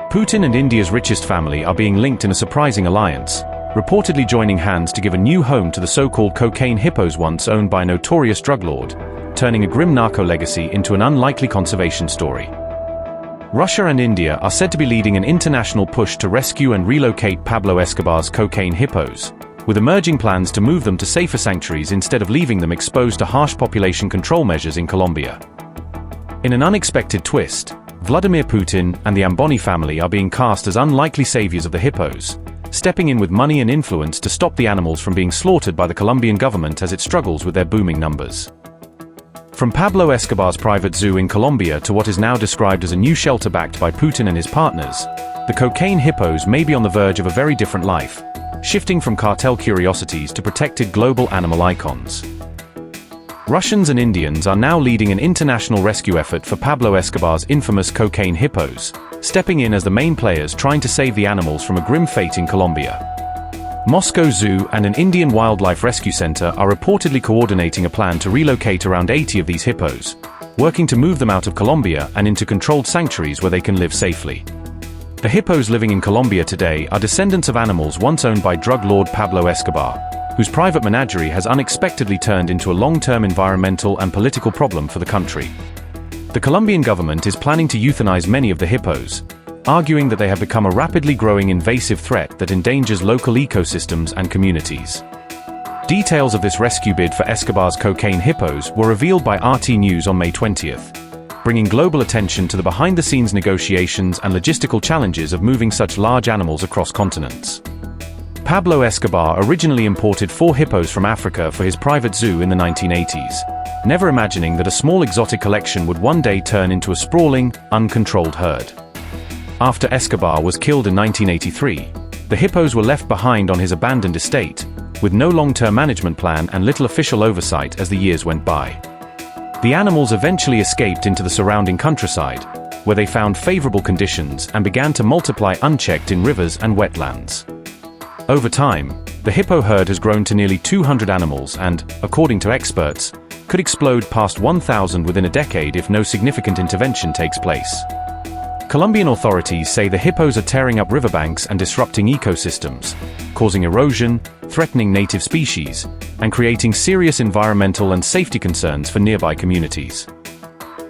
Putin and India's Richest family are being linked in a surprising alliance, reportedly joining hands to give a new home to the so-called cocaine hippos once owned by a notorious drug lord, turning a grim narco legacy into an unlikely conservation story. Russia and India are said to be leading an international push to rescue and relocate Pablo Escobar's cocaine hippos, with emerging plans to move them to safer sanctuaries instead of leaving them exposed to harsh population control measures in Colombia. In an unexpected twist, Vladimir Putin and the Ambani family are being cast as unlikely saviors of the hippos, stepping in with money and influence to stop the animals from being slaughtered by the Colombian government as it struggles with their booming numbers. From Pablo Escobar's private zoo in Colombia to what is now described as a new shelter backed by Putin and his partners, the cocaine hippos may be on the verge of a very different life, shifting from cartel curiosities to protected global animal icons. Russians and Indians are now leading an international rescue effort for Pablo Escobar's infamous cocaine hippos, stepping in as the main players trying to save the animals from a grim fate in Colombia. Moscow Zoo and an Indian wildlife rescue center are reportedly coordinating a plan to relocate around 80 of these hippos, working to move them out of Colombia and into controlled sanctuaries where they can live safely. The hippos living in Colombia today are descendants of animals once owned by drug lord Pablo Escobar, whose private menagerie has unexpectedly turned into a long-term environmental and political problem for the country. The Colombian government is planning to euthanize many of the hippos, arguing that they have become a rapidly growing invasive threat that endangers local ecosystems and communities. Details of this rescue bid for Escobar's cocaine hippos were revealed by RT News on May 20th, bringing global attention to the behind-the-scenes negotiations and logistical challenges of moving such large animals across continents. Pablo Escobar originally imported 4 hippos from Africa for his private zoo in the 1980s, never imagining that a small exotic collection would one day turn into a sprawling, uncontrolled herd. After Escobar was killed in 1983, the hippos were left behind on his abandoned estate, with no long-term management plan and little official oversight as the years went by. The animals eventually escaped into the surrounding countryside, where they found favorable conditions and began to multiply unchecked in rivers and wetlands. Over time, the hippo herd has grown to nearly 200 animals and, according to experts, could explode past 1,000 within a decade if no significant intervention takes place. Colombian authorities say the hippos are tearing up riverbanks and disrupting ecosystems, causing erosion, threatening native species, and creating serious environmental and safety concerns for nearby communities.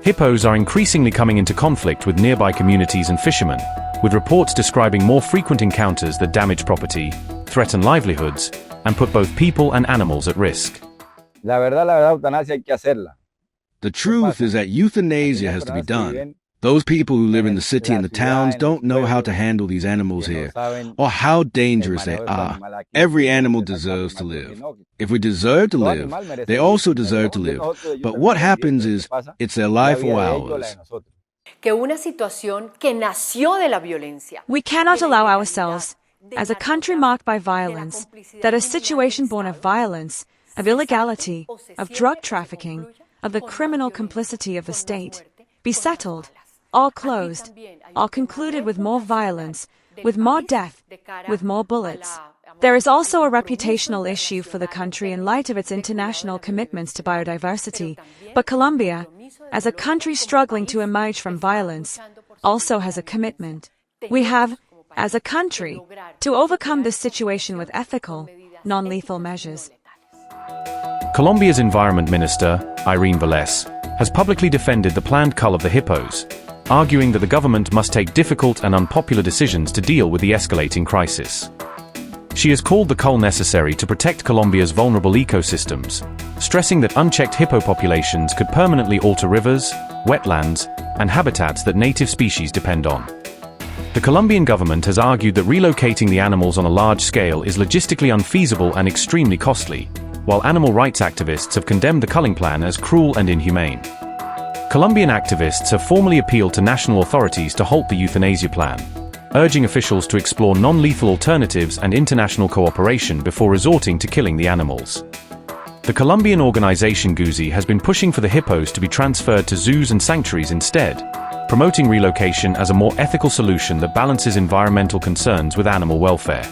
Hippos are increasingly coming into conflict with nearby communities and fishermen, with reports describing more frequent encounters that damage property, threaten livelihoods, and put both people and animals at risk. The truth is that euthanasia has to be done. Those people who live in the city and the towns don't know how to handle these animals here, or how dangerous they are. Every animal deserves to live. If we deserve to live, they also deserve to live. But what happens is, it's their life or ours. We cannot allow ourselves, as a country marked by violence, that a situation born of violence, of illegality, of drug trafficking, of the criminal complicity of the state, be settled, all closed, all concluded with more violence, with more death, with more bullets. There is also a reputational issue for the country in light of its international commitments to biodiversity, but Colombia, as a country struggling to emerge from violence, also has a commitment. We have, as a country, to overcome this situation with ethical, non-lethal measures. Colombia's Environment Minister, Irene Vélez, has publicly defended the planned cull of the hippos, arguing that the government must take difficult and unpopular decisions to deal with the escalating crisis. She has called the cull necessary to protect Colombia's vulnerable ecosystems, stressing that unchecked hippo populations could permanently alter rivers, wetlands, and habitats that native species depend on. The Colombian government has argued that relocating the animals on a large scale is logistically unfeasible and extremely costly, while animal rights activists have condemned the culling plan as cruel and inhumane. Colombian activists have formally appealed to national authorities to halt the euthanasia plan, urging officials to explore non-lethal alternatives and international cooperation before resorting to killing the animals. The Colombian organization GUZI has been pushing for the hippos to be transferred to zoos and sanctuaries instead, promoting relocation as a more ethical solution that balances environmental concerns with animal welfare.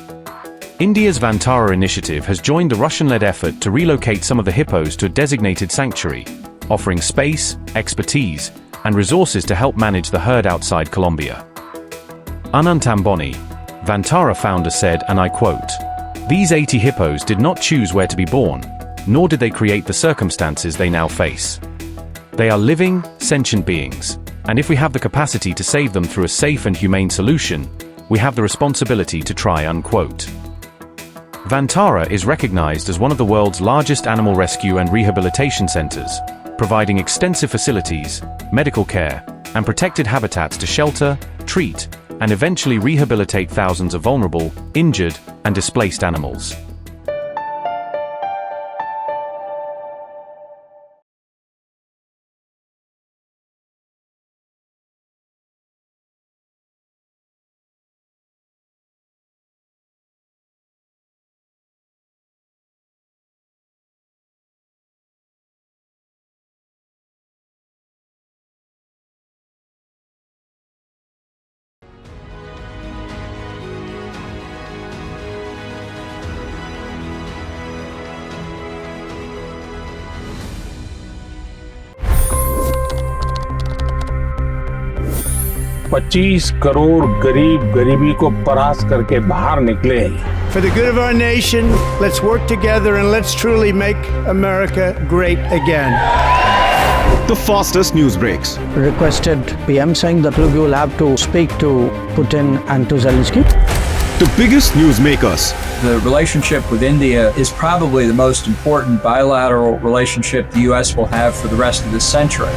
India's Vantara initiative has joined the Russian-led effort to relocate some of the hippos to a designated sanctuary, offering space, expertise, and resources to help manage the herd outside Colombia. Ambani, Vantara founder said, and I quote, "These 80 hippos did not choose where to be born, nor did they create the circumstances they now face. They are living, sentient beings, and if we have the capacity to save them through a safe and humane solution, we have the responsibility to try," unquote. Vantara is recognized as one of the world's largest animal rescue and rehabilitation centers, providing extensive facilities, medical care, and protected habitats to shelter, treat, and eventually rehabilitate thousands of vulnerable, injured, and displaced animals. $25 crore गरीब गरीबी को परास्त करके बाहर निकले। For the good of our nation, let's work together and let's truly make America great again. The fastest news breaks. Requested PM saying that we will have to speak to Putin and to Zelensky. The biggest news makers. The relationship with India is probably the most important bilateral relationship the US will have for the rest of this century.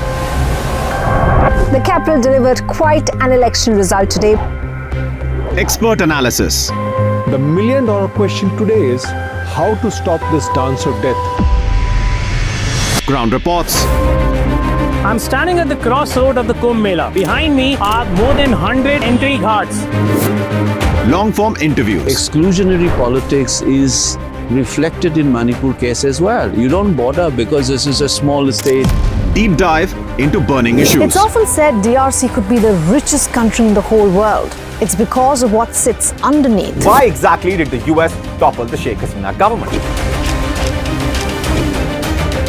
The capital delivered quite an election result today. Expert analysis. The million-dollar question today is how to stop this dance of death. Ground reports. I'm standing at the crossroad of the Kumbh Mela. Behind me are more than 100 entry guards. Long-form interviews. Exclusionary politics is reflected in Manipur case as well. You don't bother because this is a small state. Deep dive into burning issues. It's often said DRC could be the richest country in the whole world. It's because of what sits underneath. Why exactly did the US topple the Sheikh Hasina government?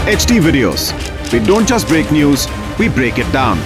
HT videos. We don't just break news, we break it down.